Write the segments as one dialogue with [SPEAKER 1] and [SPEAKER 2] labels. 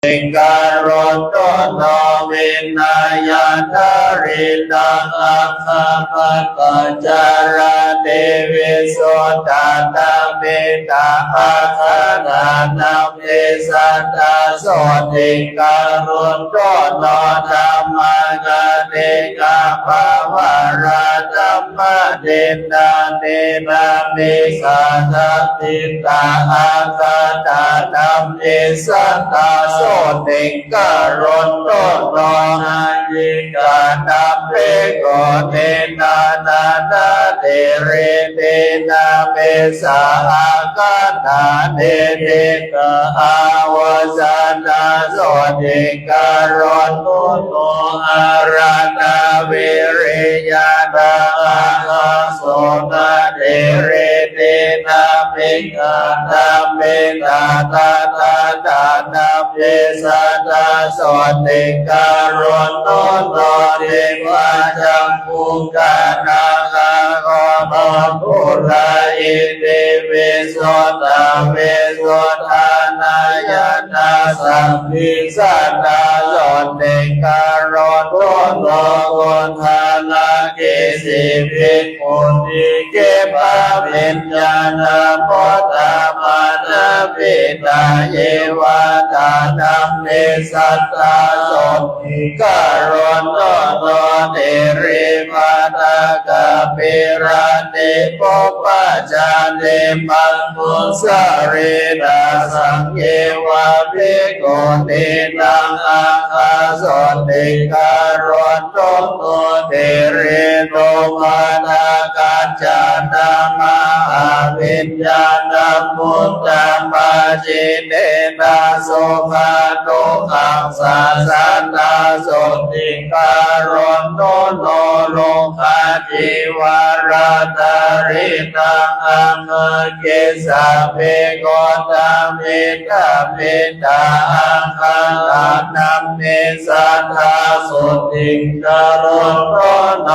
[SPEAKER 1] สิงการุณโตโนวินัยทารินังอัคคปัตตจารเตวิสุทธานามิตาอาคานานามิสัตตาโสติการุณโตโนธรรมกติกาภาวะราธัมมะเดนาเนนามิสาทัตติตาอาคาตานัมเอสัตตาโสติการุณโตโนอายิกานัมเปโกเนนานานาเตเรเนนาเมสาอาคาตาเนเนกะอาวสานาโสติการุณโตโนอารานาวิริยานาอาโสนาเตเรเนนาเมกะนาเมตาตาตาตานาเมสัตตาโสติการุณโตโนเทวะจัมปุกานาคาโกโมตุลาอิติวิสุทธาวิสุทธานายนาสัมภิสัตตาโสติการุณโตโนกุณานาคิสิภิกขุนิเกปะวิญญาณโมตตมานาปิตาเยวะตานัมเนสัตตาโสติการุณโตโนเตริมาตากะปิรานิปุปปะจานิมังมุสารินาสังเยวะภิกขุนินังอาคาโสติการุณโตโนเตริโนมานากัจจานามาวิญญาณมุตตะมาจิเนนะโสภะโตขังสาสานาโสติการุณโตโนโลกาจิวาราตาริตังอังเกสะเมโกตามิตามิตาอังคานัมเมสัทธาสุติการุณโตโน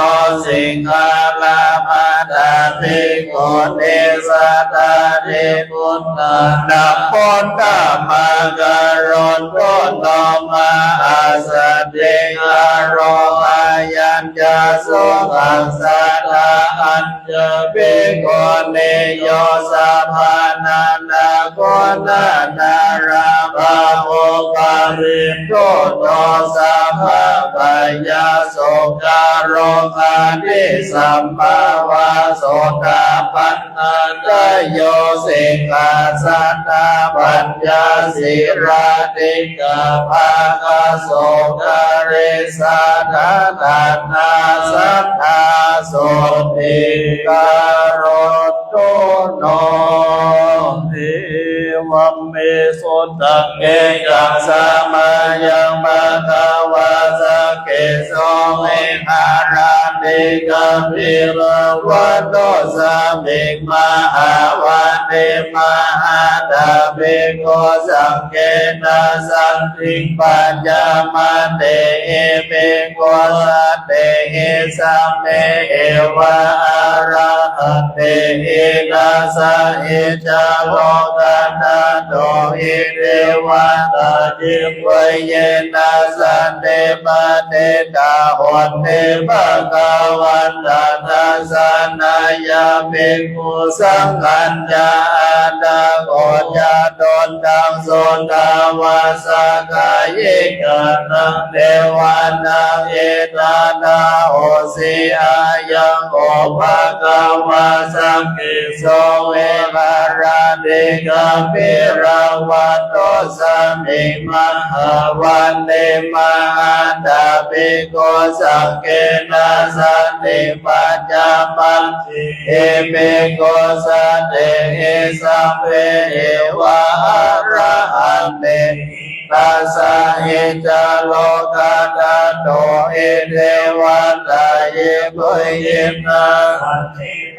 [SPEAKER 1] สิงหาลามาตาภิกขุเนสัตตาเดบุตตานัมพุทธามาการุณโตโนมาอาสเดงอารมายัญจาสุขังสัตตาอัญญภิกขุเนโยสัพพานานาโกนานาราภาโมกาลิโตโตสัพพะปยาโสการโรคานิสัมภาวะโสตาปันนาตโยสิกขาสัตตาปัญญาสิราติกาภาคโสการิสาธานานาสัทธาโสติการุณโตโนเทวมเมสุตตังเอกังสามายังมาตาวาสเกโสเมหาราติกาภิรวัตโตสามิกมหาวานิมหาดาภิกขุสังเกนะสันติปัญญามาเตเอภิกขุสัตเตเอสัมเมเอวะอะระหะเตเอนะสะเอจาโลกันนาโตอิเทวะตาจิปเวเยนะสันเตปะเตตาโหเตภะคะวันตานาสานายาภิกขุสังฆัญญาตาโกญาตนตังโสตาวาสกายกานังเทวานังเอตานาโอสิอายังโอภะคะวะสังกิโสเวหาราติกาภิรวัตโตสามิมหาวันเตมหาตาภิกขุสังเกนะสันติปัญญามังสิเอภิกขุสัตเตเอสัมเปเอวะอะระหันเตตัสสะเอจาโลกาตาโตเอเทวะตาเยปุเยนะ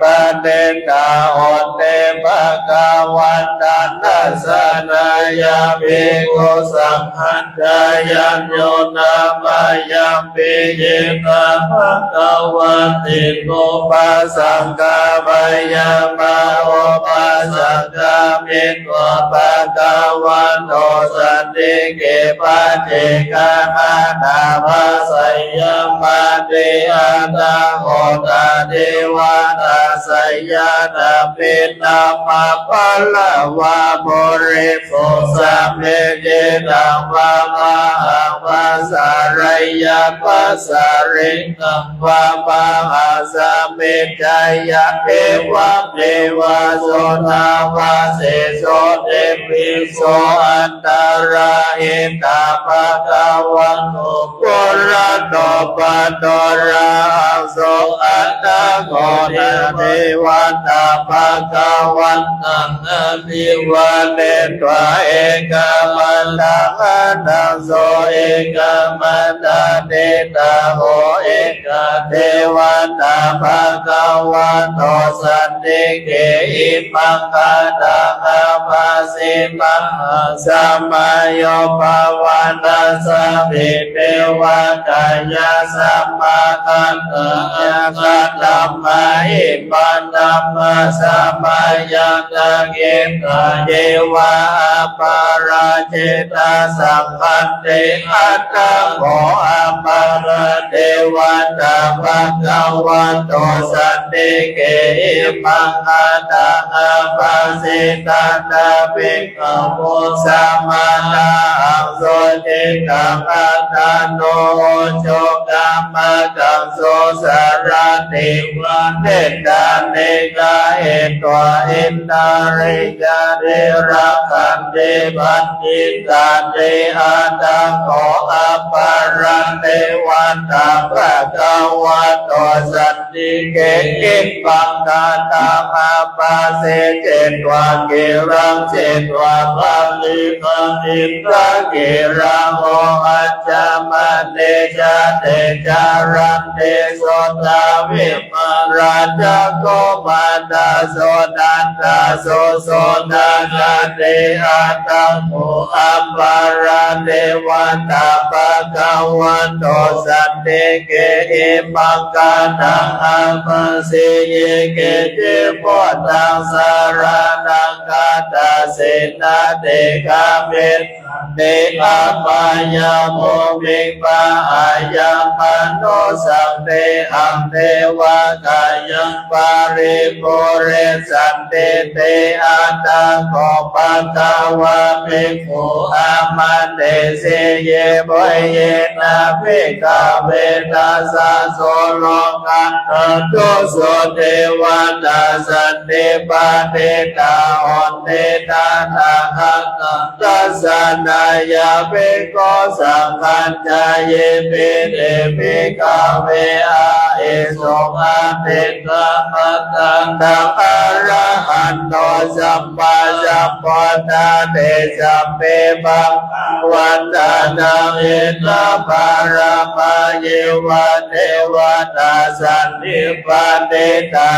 [SPEAKER 1] ปะเตตาโหเตภะคะวันตันตัสสะนายาภิกขุสังฆัญจายัญโยนามายัมปิเยนะภะคะวันติโกปัสสังฆาปยามาโอปัสสังฆามิโกภะคะวันโตสันติ เกปะเจกะมานาภาสยามมาเตอาตาโหตาเทวาตาสยาตาปินามาปัลลวะโมริโสสัมเมเจตังวะมะหังวะสารยาปัสสาริตังวะมะหัสสเมจายะเทวะเทวะโสนาวะเสโสเตปิโสอันตราหิตาภะคะวันโตปุระโตปะโตระหังโสอัตตะโกนะเทวตาภะคะวันตังอภิวาเทตวะเอกมันตังอะนังโสเอกมันตะเตตะโหเอกเทวตาภะคะวันโตสันติเกหิมังคะตังอะภาสิมังสัมมาโยภวานัสสะภิเทวกายะสัมมาคันตะอะธัมมาอิปันธัมมาสัมมายังตะเกตะเยวะปาราเจตาสัมพันเตอัตตะโมอะปาระเทวตาภะคะวันโตสันติเกหิมังคะตังอะภาสิตันตะภิกขโวสัมมานาอังโสติตังอัตตโนโชกัมมะกังโสสารติวันเดตาเนกาเอตวะอินทาริกาเดระคันเดบันติตาเดอาตังโขอัปปารันเทวันตาภะคะวะโตสันติเกหิปังกาตามาปาเสเจตวะเกรังเจตวะภาลิกังอินทะเกรังโออัจจามาเตจาเตจารันเตโสตาวิมาราชโกมาตาโสนันตาโสโสนาคาเตอาตังโมอัมปาราเทวันตาภะคะวันโตสันติเกหิมังกาตังอัปปสิเยเกจิโพตังสารนังกาตาเสนาเตกาเมเตอาปายาโมวิปะอายังมโนสังเตอังเทวกายังปาริปุเรสันเตเตอาตังโกปัตตาวะภิกขุอามันเตเสเยโบเยนะภิกขเวทัสสะโสโลกัสสตุโสเทวตาสันติปาเตตาหอนเตตานาคัตตัสสะนายาภิกขุสังฆัญจายเยปิเตภิกขเวอาเอโสอาเตกะมะตังตังอะระหันโตสัมมาสัมพุทธะเตสัพเพบังวันตานังเอตปารามาเยวะเทวตาสันติปาเตตา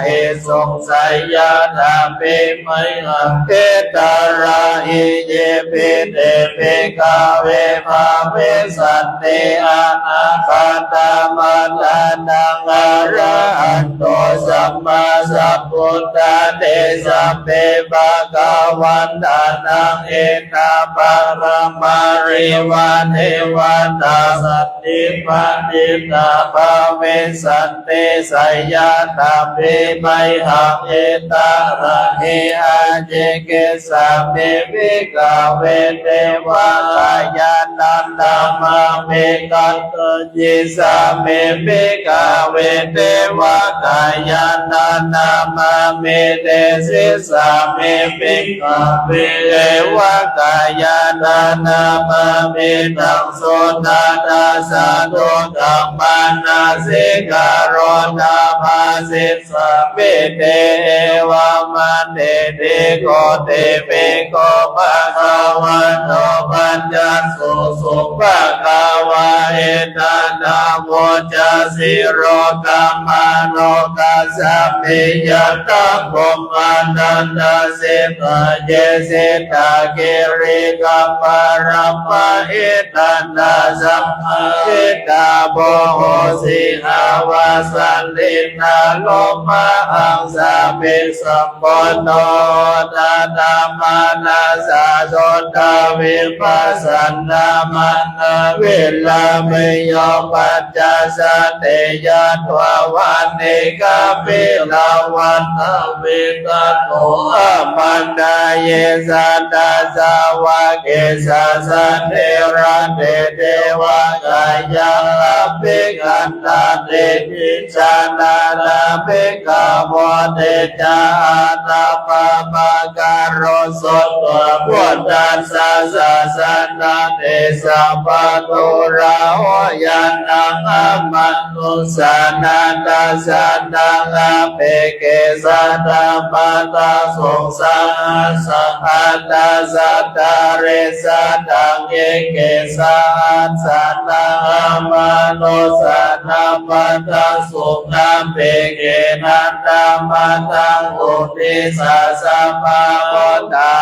[SPEAKER 1] เอสงสยาธาเปมัยหังเอตาราหิเยปิเตภิกขเวมาเวสันติอานาคาตามาตานังอรหันโตสัมมาสัมพุทธะเตสัพเพภะคะวันตานังเอตปารามาริวะเทวตาสัตติปาติตาภาเวสันติสยาตาเปมัยหังเอตาระเฮอาเจเกสาเมวิกาเวเทวกายานันตามาเมกัตจิสาเมวิกาเวเทวกายานันตามาเมเตสิสาเมวิกาเวเทวกายานันตามาเมตังโสนาตาสาธุตัมมานาสิการโรนาภาสิสาเมเตเอวามันเตเตโกเตเปโกภะคะวะโตปัญญสุสุภะคะวะเอ ตันตาโวจสิโรกัมมโนกัสสมิยตาภมมานันตสิปะเยสิตากิริกัมปะรัมปะอิตันตาสัมมาอิตาโบโหสิหาวาสันตินาโลมาอังสามิสัมปโนตตามานาสาโสตวิปัสสนามานาวิลาเมโยปัจจสเตยะทวาวันเนกาปิลาวันทวิตโตอามันดาเยสัตตาสาวะเกสะสันเทระเตเทวกายาภิกันตาเตปิชานานาภิกขวเตจาตาปะปะการุสตวะพุทธัสสะสัสนาเตสัพพะตุระโหยันนังอมัตตุสานันตสันนังอเปเกสัตตปัตตาสงสารสังหัตตาสัตตาเรสัตตังเยเกสันสันนังอมโนสันนังปัตตาสุขังเปเกนันตมัตตังอุติสัสสะภะโอตา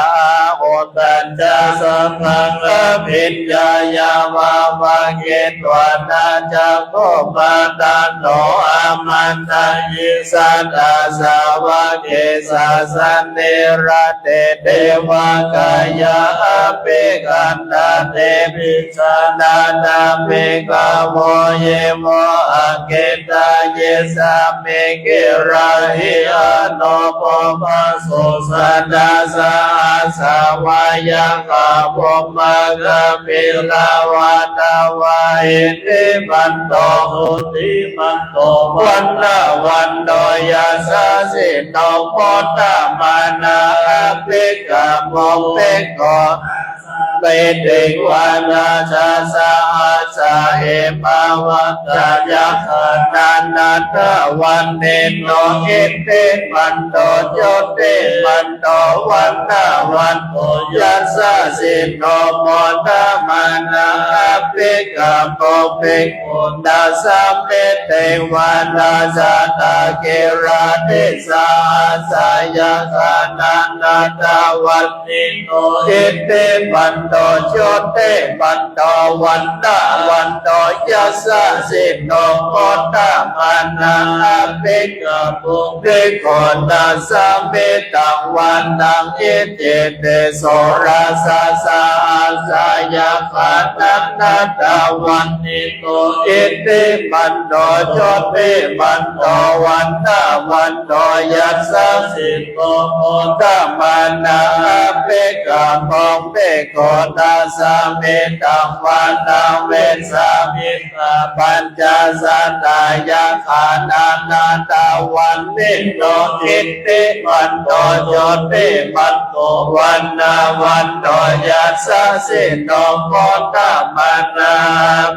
[SPEAKER 1] โอตัญจสัมมังอภิญญายาวาวะเกตวันนาจักโกปัตตันโนอามันตายิสัตตาสาวะเกสาสันเนระเตเทวกายาภิกันตาเตปิชานานาภิกขโวเยโมอะเกตาเยสามิเกราหิอโนโปภะโสสัตตาสาสาวายังกะภมมะกะปิลาวาตาวาอิติมันโตหุติมันโตวันนาวันโดยัสสะสิโนโพธามานาภิกขโมภิกขเปติวานาชาสาสาเอปาวะตายะขันนานาตะวันเนโนอิติมันโตโยติมันโตวันนาวันโตยัสสะสิโนโมทามานาภิกขโมภิกขุดัสสะเมเตวานาสาตาเกราติสาสายะขันนานาตะวันเนโนอิติมันโตโยติมันโตวันนาวันโตยัสสะสิโนโมทามานาภิกขโมภิกขุดัสสะเมตังวันนังอิติเตโสราสาสาสายะขันนานาตะวันนิโตอิติมันโตโยติมันโตวันนาวันโตยัสสะสิโนโมทามานาภิกขโมภิกขุดัสสะเมตังวันนังเวสามิตาปัญจสัตตายะขันนานาตะวันนิโตอิติมันโตโยติมันโตวันนาวันโตยัสสะสิโนโมทามานา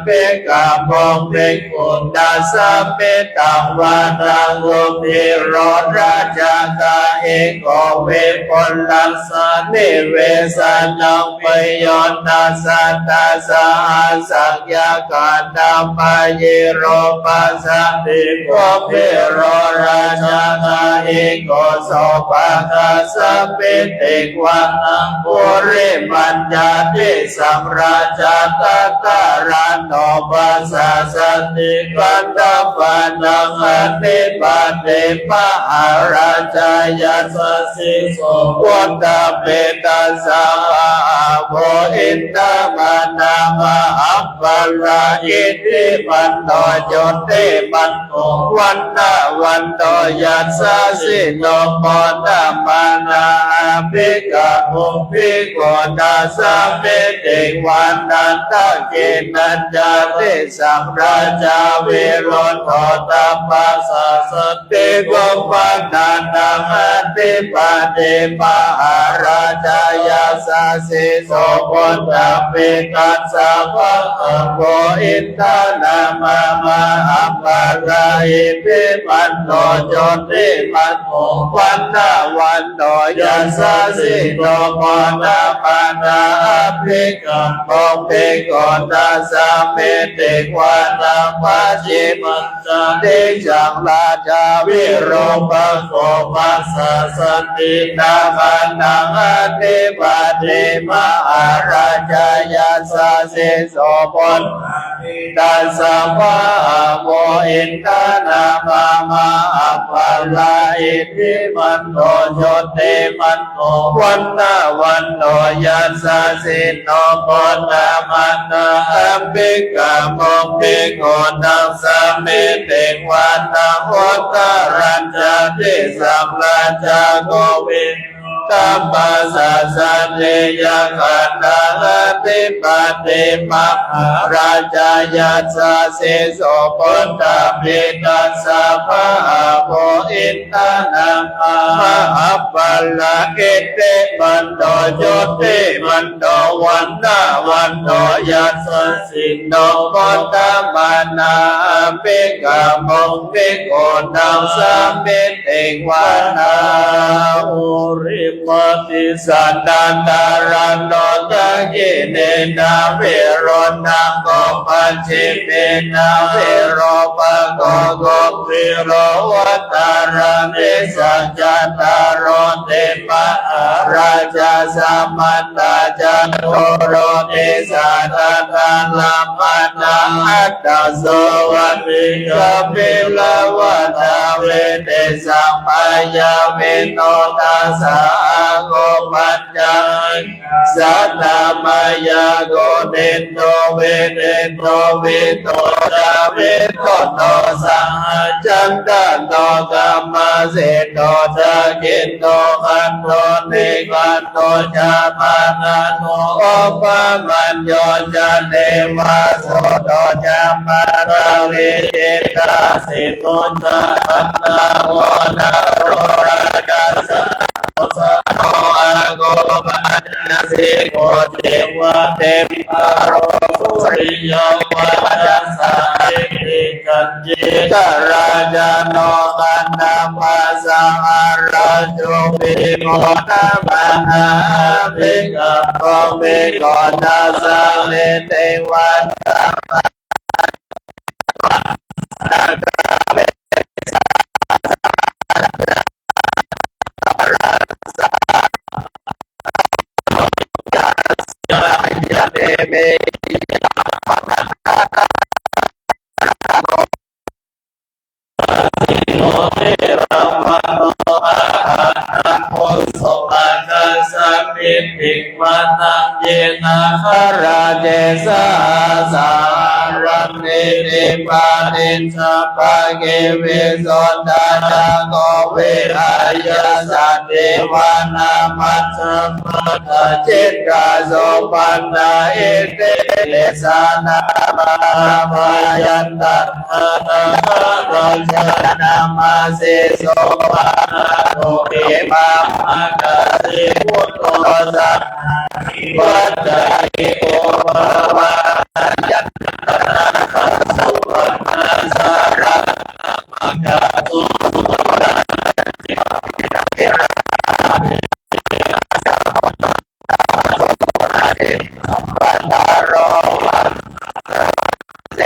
[SPEAKER 1] ภิกขโมภิกขุดัสสะเมตังวันนังอุทิโรราชกาเอกโกเวปุลลัสสะนิเวสานังปโยนัสสะตาสาสักยะกานัมปะเยโรปัสสะติโกเพโรราชกาเอกโกโสภะคัสสะปิติกวานังปุริมัญญาติสัมราชาตตาราโนปัสสะสติกันตาปานังอนิปาติปะอาราชายาสสิโสวัตตะเปตัสสะภะโพอินทมานามาอัปปะราอิติมันโตโยติมันโตวันนาวันโตยัสสะสิโนโมทามานาภิกขโมภิกขุดัสสะเมติวันนันตะเกนัญจาติสัมราชาวิโรธโตตัมปัสสะสติโกปัฏฐานังอติปาติปะอาราชายาสสิโสปุตตะเปตัสสะภะคะ โกอินทนามามาอัปปาราอิปิมันโตโจติมันโตวันนาวันโตยัสสะสิโตปนาปานาภิกขังโมภิกขุตัสสะเมติวานาปัจฉิมัสสะเตจังราชาวิโรปโกปัสสะสตินามานังอธิปติมหาราชยัสสะสิโสปนตัสสะภะโมอินทนามามาอัปปาราอิทิมันโตโยติมันโตวันนาวันโตยัสสะสิโนโกนามันนาอัมปิกาโมปิโกนังสัมมิติวันนาโหตรัญจติสัมราชโกวินตัมปัสสะสันติยะขันธังอธิปติมหาราชยัสสะสิโสปนตปิตัสสะภะโมอินทนามาอัปปาราอิติมันโตโยติมันโตวันนาวันโตยัสสะสิโนปนตมานาภิกขโมภิกขุนังสัมมิติวานาอุริปติสันดานดารันโนตังกิเนนาเวโรนังโกปัจฉิเมนาเวโรปะโกโกปิโรวัตตารานิสัจจตารโรเตมะราชาสัมมันตาจันโทโรติสัตตาลัมมานาอัตตาโสวัติกปิลวัฏเวเตสัมปายาวิโนตัสสะโกปัญญังสัตตมายาโกเดนโตเวเดนโตวิโตจาวิโตโตสังจันตันโตกัมมาเสโตจากินโตอันโตนิกันโตจามานาโนโอปะมันโยจะเนวาโสโตจามาราวิเจตาสิโตจาปันนาโวนาโรรากัสสะโสโตอะโกปัญญสิโกเทวะเทมิปาโรสุริโยวะจัสสะเอติกัจจิกราชโนกันนามาสังอาราจุปิโมนามานาภิกขโมภิกขุนัสสะเมเตวันเตเมโนเทระมะโนอะหังโอโสมานัสสะมิติวันังเยนะคาราเจสะสารังเนติปานิสัพพะเกวิโสตานาโกเวอายัสสะเทวานามัสสะมะทะจิตตาโสปันนาเอเตเตสานามามายันตังอานาราชนามาเสโสภาโตเอมามาคาสิพุทโธสัพพิวัตตาอิโอภาวะยันตนาคัสสุวรรณสาระมะคาตุสุรติเทระปันดาโรวันเส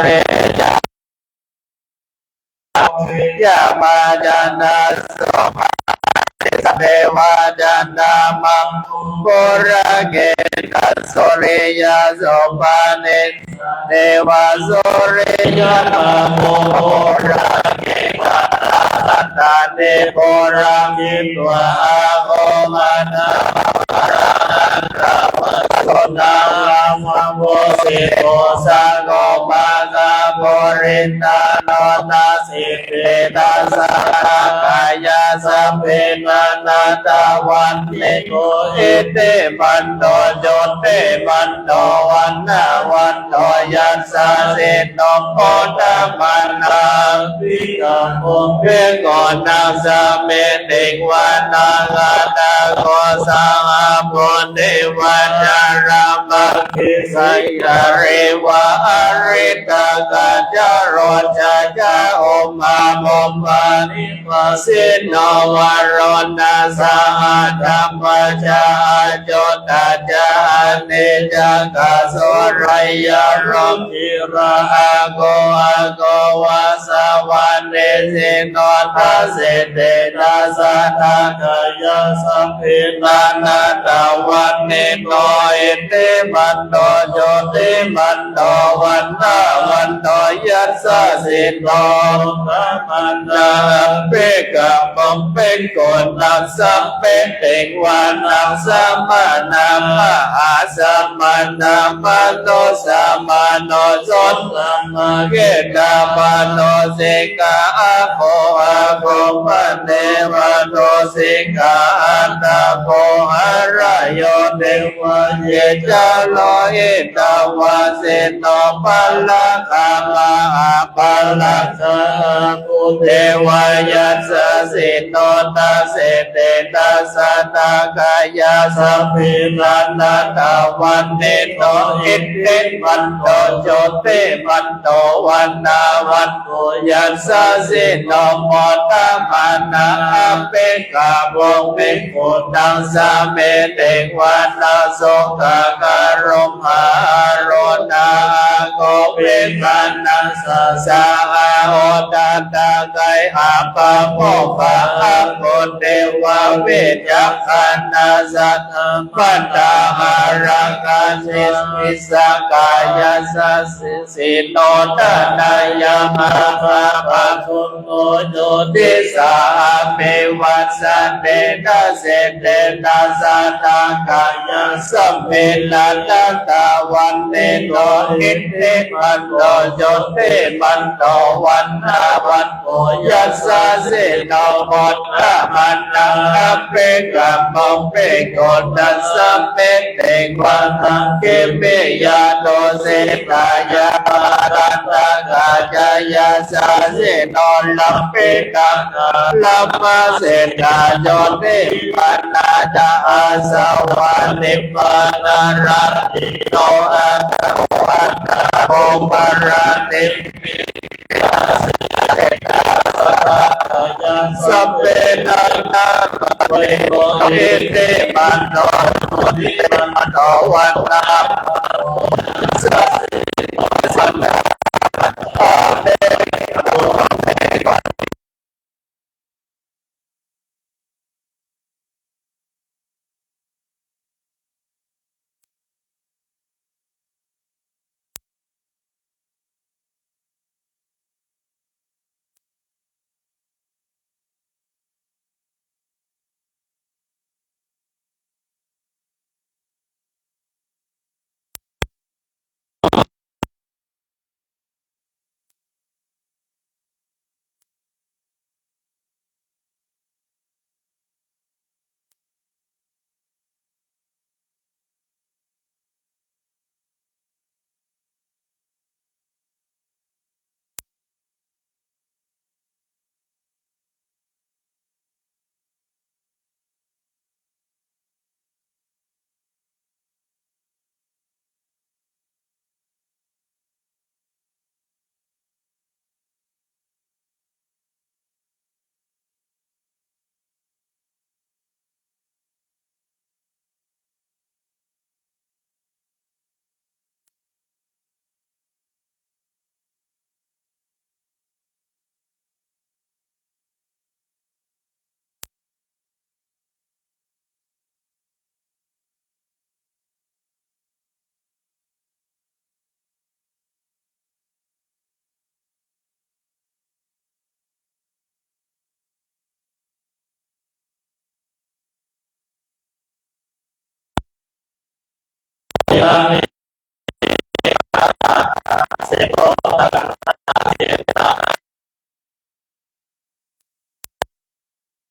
[SPEAKER 1] เรยามาจานาโสสเทวาจันดามังปุระเกตัสโสริยาโสภานิเทวาโสริยามังปุระเกตัสตาเนปุระมิตวะอาโหมานาโสนาลังวะโมสิโกสังโฆปะกะปุริตาโนตัสสิเปตาสังกายาสัพเพนานาตาวันเตโกเอเตมันโตโจเตมันโตวันนาวันโตยัสสะเสโตโคตมันนาวิกาโมเปโกนาสะเมติวานาคาตาโกสังอาปุเทวจารามังคิสัยเรวะอริตกาจารจาจาโอมาโมมานิมาสินโนวารณาสหธรรมจาโจตจาเนจากาโสรยรมจิระอาโกอาโกวาสวันเนสิโนทัสเสเตทัสสะทากายาสัพพินานาตาวันเนโนเอเตมันโตโจเตมันโตวันนาวันโตยัสสะสิโนมันนาเปกะมังเป็นโกนังสัมเป็นเตงวานังสัมมานา อาสัมมานามาโนสัมมาโนสนสัมมาเกตามาโนสิกาอะโคอะโคมะเนวะโนสิกาอันตะโคอะระโยเทวะเยจาโลหิตาวะเสโนปัลละคามาอะปัลละสะกุเทวะยัสสะสิโนตัสเสเตตัสสะตากายาสัพพินานาตาวันเนโตอิทธิมันโตโจเตมันโตวันนาวันโตยัสสะสิโนโมตตมานาอัปเปกาโวงเปกโกตังสะเมเตวันนาโสกะการมหาโรนาโกเปกันนัสสะสะโหตัตตะไกอาปะโมปะอะโกเทวะเวจักขันนาสัตถปัตตาหารังกาสิมิสกายาสัสสิโนตนายามาภาปะคุโมโนติสาเมวัสสะเตนะเสเตนะสัตตากายาสัมเมลันตาวันเนโนอิทธิมันโตโจเตมันโตวันนาวันโกยัสสะสิโนโมตตมันนังอัปเปกะมงเปโกตัสสะเปเตวันทังเกเปยาโตเสตายามารันตากาจายาสาเสโนลัมเปกะลัมมาเสตาโจเตปันนาจาอาสวานิปานาราติโนอัตวันนาโอปาราติสัพเพนานาเวโกเอเตมันโนทิมันโนวันนาสัพสัน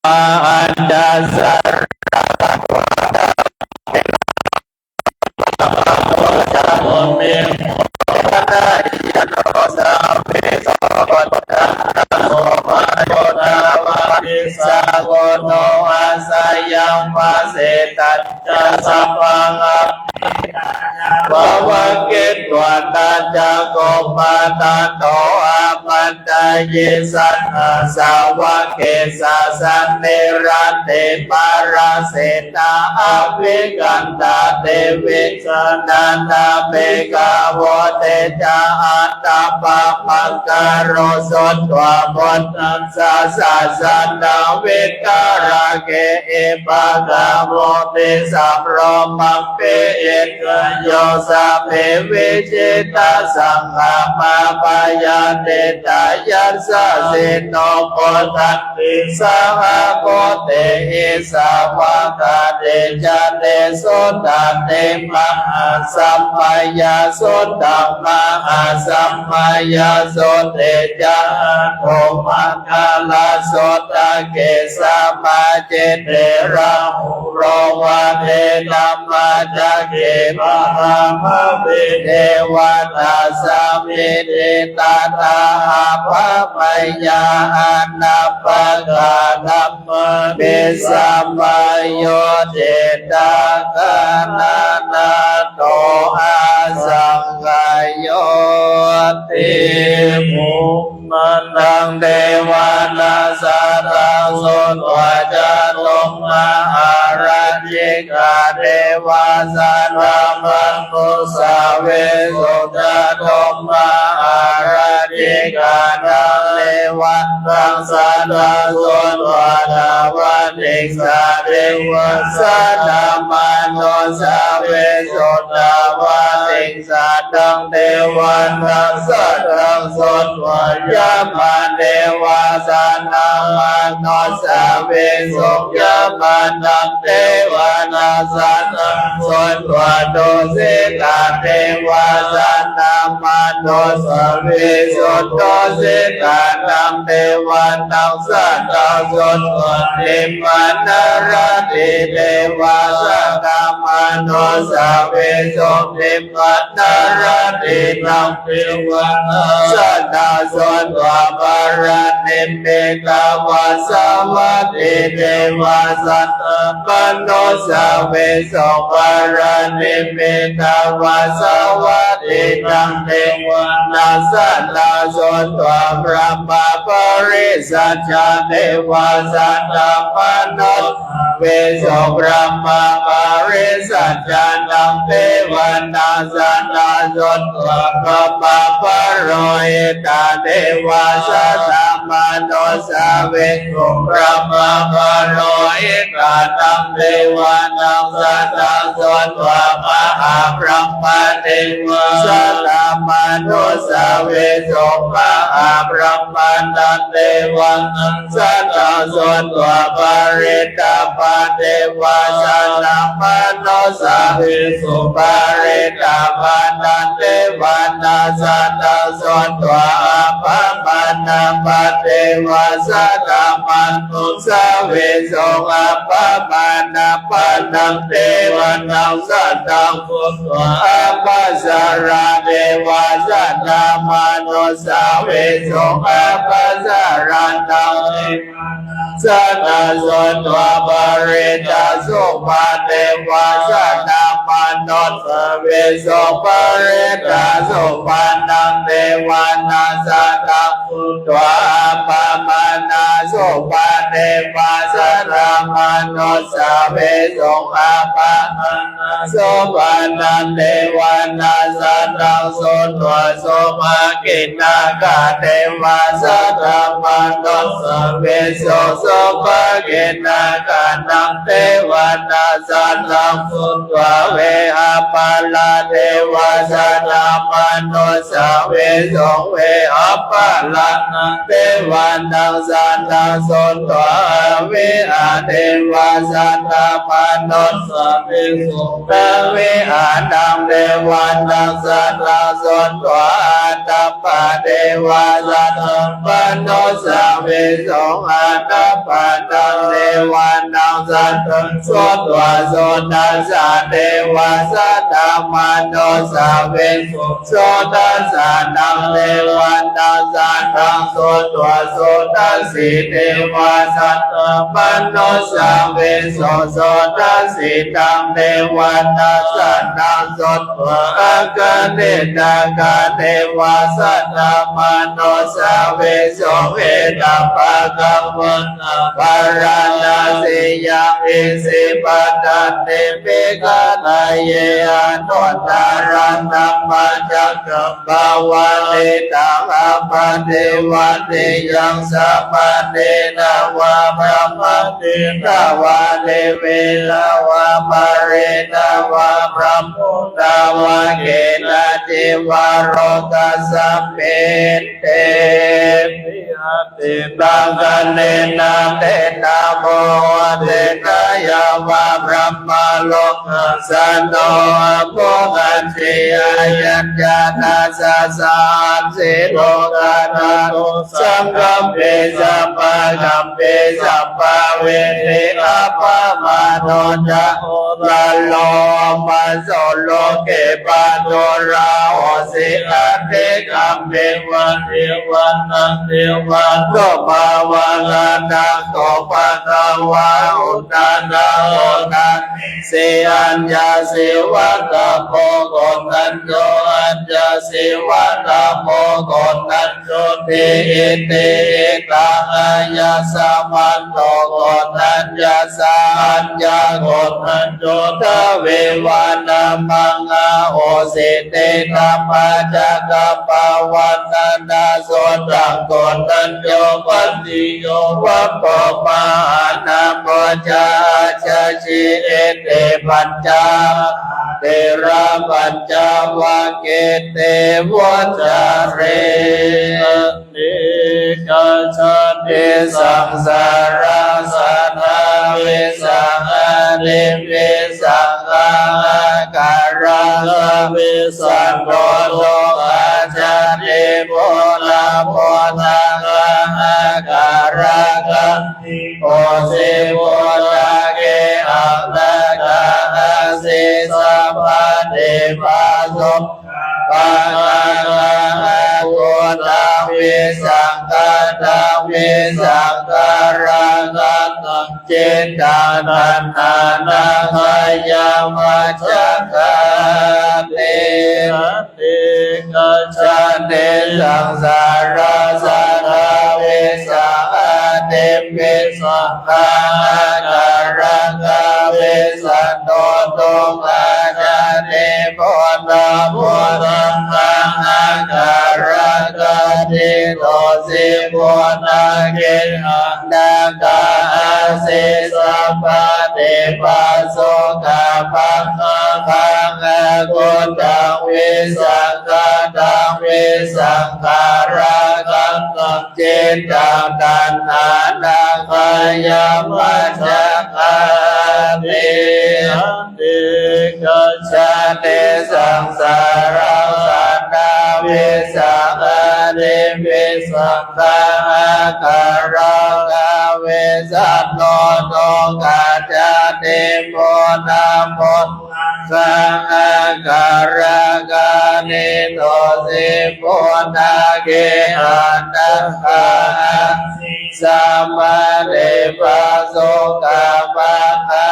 [SPEAKER 1] อันดาสารจะมุนิพระนายโนสามิโสปัตตะโสมาโยนาวาปิสาโกโนอาสยังวาเสตัจจะสัพพังภวะเกตวตัจจะโกปาตาโตอาปัตตะเยสันสาวะเกสาสันเนรัตเตปาราเสตาอภิกันตาเตวิสนันตาเปกาวเตจาอัตตาปะปังการโรสตวะมนตัสสะสัสสะนาวิการะเกเอปะกาโมติสัมโรมังเปเอกโยสะเปวิจิตาสังฆามาปายาเตตายัสสะสิโนโกตัตติสหโกเตหิสาวกาเตจาเตโสตเตมหาสัมปายาโสตมหาสัมปายาโสเตจาโอมังคลาโสตเกสามาเจเตระหุโรวะเทนัมมาจักเกมหาภเวเทวตาสามิเตตาตาภะมยาอานาปะกานัมเมสัมปโยเจตากานานาโตอาสังกายโยติมุมังนังเทวานาสารังโสตวะจาตุมมหาราชิกาเทวาสันมังมุสาเวสุจาตุมมหาราชิกานังเลวันตังสันตโสตวะนาวันติสาเทวะสันนามาโนสาเวสุตาวะติสาดังเทวันตังสันตังโสตวะยามาเทวาสันนามาโนสาเวสุยามานังเทวานาสันตังโสตวะโดสิกาเทวาสันนามาโนสาเวสุโดสิกานังเทวานังสันตังโสตวะเทมานาราติเทวาสันนามาโนสาเวสุเทมานาราตินังเทวาสันนาโสตวะปารานิเมตาวาสวัตติเทวาสัตตมโนสาเวสุปารานิเมตาวาสวัตตินังเทวานาสัตตาโสตวะพระมาปริสัจจเทวาสัตตมโนเวสุพระมาปริสัจจนังเทวานาสัตตาโสตวะพระมาปโรหิตาเทวาสัตตมโนสาเวสุพระมาปโรหิตานังเทวานังสัตตาโสตวะมหาพระมาเทวาสัตตมโนสาเวสุมหาพระมานังเทวานังสัตตาโสตวะปริตาปาเทวาสัตตมโนสาเวสุปริตาปานังเทวานังสัตตาโสตวะปะมานาปาเทวาสัตตมโนสาเวสุปะมานาปานังเทวานังสัตตาโสตวะปัสสาราเทวาสัตตมโนสาเวสุปัสสารานังสัตตาโสตวะปริตาสุปาเทวาสัตตมโนสาเวสุปริตาสุปานังเทวานาสัตตาพุทธวะปะมานาสุปาเทวาสัตตมโนสาเวสุปะมานาสุปานังเทวานาสัตตาสุตวะสุมากินาคาเทวาสัตตมโนสาเวสุสุปกินาคานังเทวานาสัตตาพุทธวะเวหาปาลาเทวาสัตตมโนสาเวสุเวหาปาลานังเทวานังสัตตาสุตวะ เวอาเทวาสัตตมนุสสภิกษุเตเวอานังเทวานังสัตตะสุตวะตัปปะเทวาสัตตมนุสสภิกษุอาตัปปะตังเทวานังสัตตะสุตวะสุตัสสะเทวาสัตตมนุสสภิกษุสุตัสสะนังเทวานังสัตตะสุตวะสุตัสสิเทวาสัตตมนุสสภิกษุสุตัสสิตังเทวานังสัตตะสุตวะอาคะเนตากาเทวาสัตตมนุสสภิกษุเวทปะกัมมันปาราณสียาอิสิปัตเตเปกะตะเยอนุตตารันตัมมัจจกัปปวะเตตังอปะเทวะเตยังสัพพะเตนะวะพระมะเตนะวะเลเวละวะปะเรนะวะพระมุตตาวะเกนะจิวะโรกัสสะเมเตปิหติตังกันเนนะเตนะโมเตนะยาวะพระมะโลกัสสะโนโภคันติอายัญญานาสะสานสิโลกานาตุสังฆเปสัมปะกัมเปสัมปะเวทิอาปะมาโนจะโอละโลมาโสโลเกปะโนราโอสิอาเทกัมเบวันเทวันนังเทวันโตภาวะลานังโตปะทวะอุตตานาโอนันสิอัญญาสิวัตตโพโกนันโตอัญญาสิวัตตโพโกนันโตเตเตตังอัญญาสัมมันโตโกนัญญาสัญญาโกนันโตทเววานามังอาโอสิเตตัมมาจักกัปปวัตนาโสตังโกนันโยปันติโยวัปปมานาปจาชาชิเอเตปัญจาเตระปัญจวัคเกเตวัจจาเรนิกัจจติสังสาราสันนาวิสังอานิวิสังอาการะวิสังโฆโลอาจาริโพลาโพนาอาการะกันโอสิโพลาเกอังนาคาสิสัพพะเทวาสุปะนาโกนาวิสังกานาวิสังการะกันเจตานันนานาหายามัจจกาเตติกัจจเตสังสาราสันนาวิสังอาเนวิสังการะกาวิสันโตโตอาจาเนโพนาโพนังอาการะกาเนโตสิโพนาเกหังนาคาสิสัพพะเทวาโสกาภังภังกุตังวิสังกตังวิสังการะกังเจตังตัณหานาคายามัจจกาเตติกัจจเตสังสาราสันนาวิสังอานิวิสังขาการะกาวิสันโนโตกาจเตโมนาโมสังอาการะกานิโตสิโพนาเกหันตังคาสัมมาเทวะโสกามาคา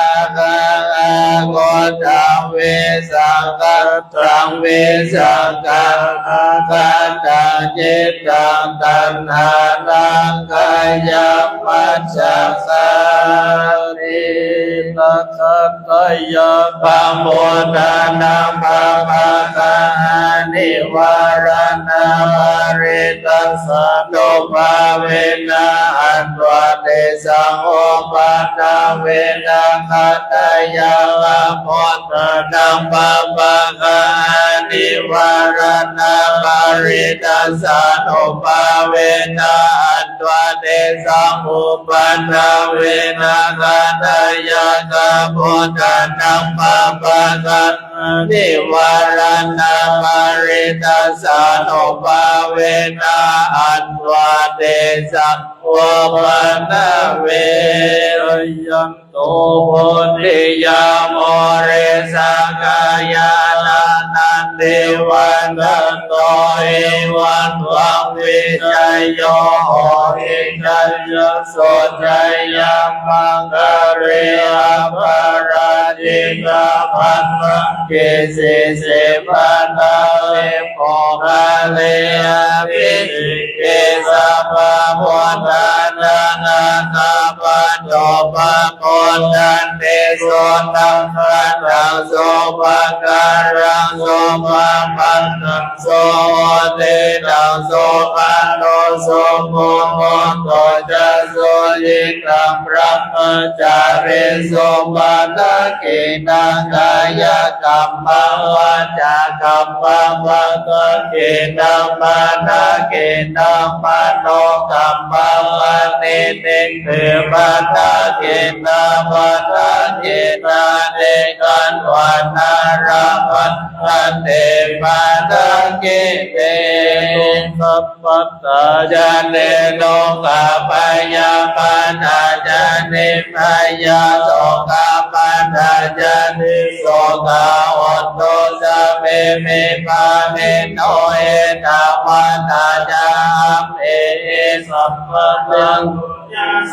[SPEAKER 1] โกตังวิสังกัตตังวิสังกัตตังจิตตังตัณหานังกายมัจจสานินัคตยาปัมโมทานังภะภะคานิวารณาภริตัสสะโนภาเวนะอันวะเตสังโอปัฏฐเวนะคัตตยังโมทานังภะภะคา นิวารณาปริตัสสะนุปาเวนะอัตวะเตสังอุปันนเวนะกัตยะกะพุทธนังปะปะกังนิวารณาปริตัสสะนุปาเวนะอัตวะเตสังอุปันนเวยันโตโพธิยามโมเรสังกายานานันเทวันตันโตเอวันวังวิจัยโยโหหิจัยยโสจัยยามังกเรียภราจิกาพันมะเกสิเสพันนาเลโภคาเลภิเกสัพพะพุทธานานาคาปัญโยปะโกนันเตโสตังคันตังโสภะการังโสภะปันตังโสเตตังโสปันโนโสโมโมโตจะโสยิตังพระมจาริโสปัตตะกินังกายกรรมังวาจากรรมังวัตตะกินังมานกินังมโนกรรมังวนิติเทปัตตะกินังวัตตะกินังเนกันวันนาราปัตตันเตปัตตะกิเตตุสัพพัตตาจาเนโลกาปยาปันตาจานิพยาโสกาปันตาจานิโสกาวัตโตสัพเพเมปาเมโนเอตาปันตาจาเอสัพพะตัง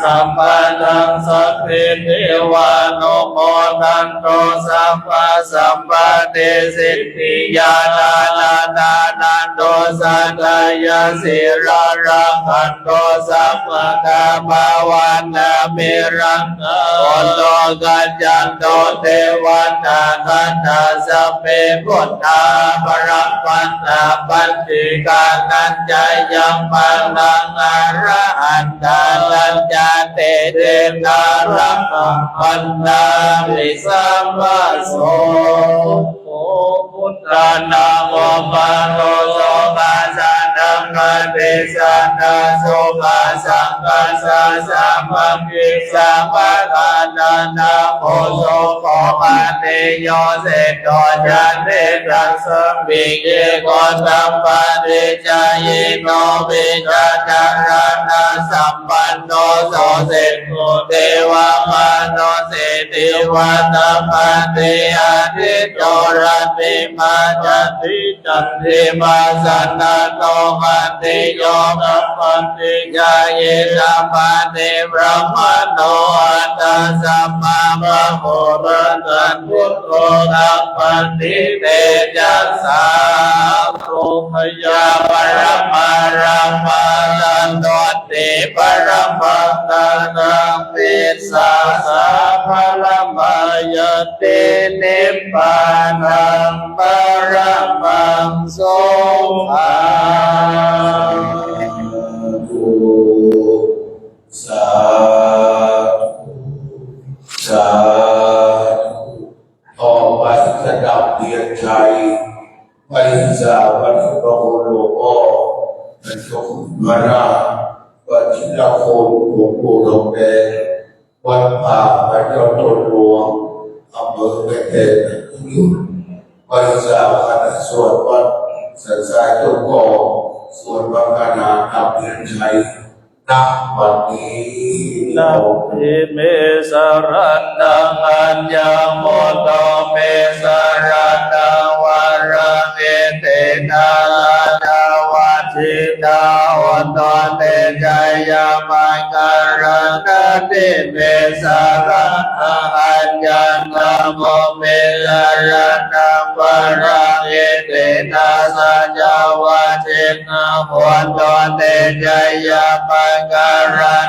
[SPEAKER 1] สัพพะตังสัพเพเทวานุโมทันโตสัพพะสัมปะเตสิทธิยานานาโตสัตตายาสิรารังคันโตสัพพะกาภาวันนามิรังโอโตกัจจันโตเทวันตาคันตาสัพเพพุทธาปรัมปันตาปันติกานันจายังปันนังอระหันตาลัญจาเตเตนารังปันนามิสัมมาโสพุทธานังโอมาโนโสภาสานังกัเตสานาโสภาสังกัสสะสัมมังกิสัมปะทานานาโมโสโภมาเตโยเสโตจันเตตัสสัมปิเยโกสัมปะเตจายโนวิจาจารณะสัมปันโนโสเสโกเทวามโนเสติวัตปะเตอาทิโตระติมาจันติจันติมาสันนาโตมันติโยกัปปันติยายสัมปันติพระมโนอัตตสัมมาพระโพธิสัตว์พุทโธกัปปันติเตจัสสาโรพยาปรมารังมาจันโตติปรมัตตานังปิสาสะพรมายตินิพพานังปรมังโสภาสาสาต่อไปจะดับเดียนชัยไปสาวันพระโอโลกเป็นชกมาราวัชิรโคนหลวงปู่หลวงแดงวัดป่าพระเจ้าตนหลวงอำเภอแม่เต็นอยู่ไปสาวันสวดวัดสันสายตุกอสวดวัดนาดับเดียนชัยนับวันนี้นับทิเมสรันดังอัญญโมโตเมสรันดังวาระเมเตนาดาวาชิตาวันตอนเตจายามังการันติเมสรันดังอัญญโมเมสรันดังวาระเมเตนาสัจจาวาชิตาวันตอนเตจายามังการัน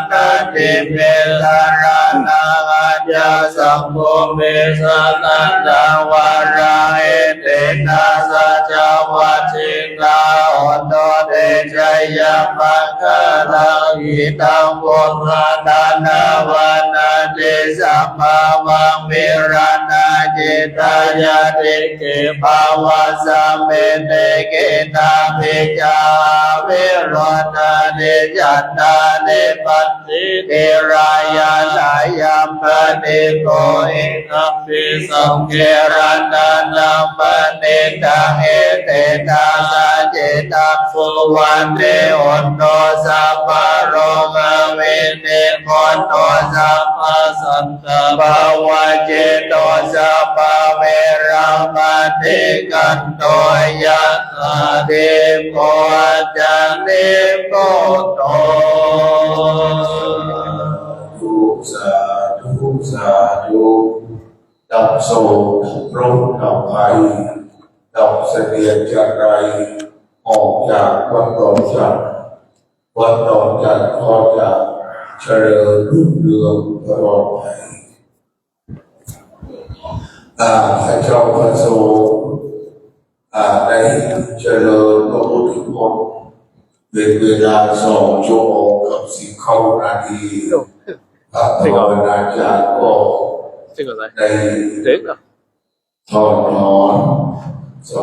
[SPEAKER 1] ติเมสรันดังอัญญสัมโพเมสตันตาวาระเอเตนะสัจจวัชชิตาอันโตเตชัยยมังคลังอิตังพุทธานานาวันนาเจสัมมาวังวิราณาเจ ตายาติเกภาวะสัมเมเตเกตาภิจาวิโรธานิจัตตานิปัสสิเทรายาลายัมปะเนโกอินัมปิสังเกรัตนัมปะเนตังเอเตตาสะเจตังสุวันเตอุนโตสัพพะโรมะเวเนโกโตสัพพะสันตภาวะเจโตสัพพะเวรัมปะเทกันโตยัสสะเดโกจันเดโกโต
[SPEAKER 2] สาธุสาธุดับโศกโรคดับภัยดับเสนียดจักไรออกจากวัดตอนจักวัดตอนจักออกจากเจริญรุ่งเรืองตลอดไปพระเจ้าพระสงฆ์ได้เจริญพระพุทธมนต์เป็นเวลา2 ชั่วโมงกับ19 นาทีภาวนาจารย์ก็ได้ถอดถ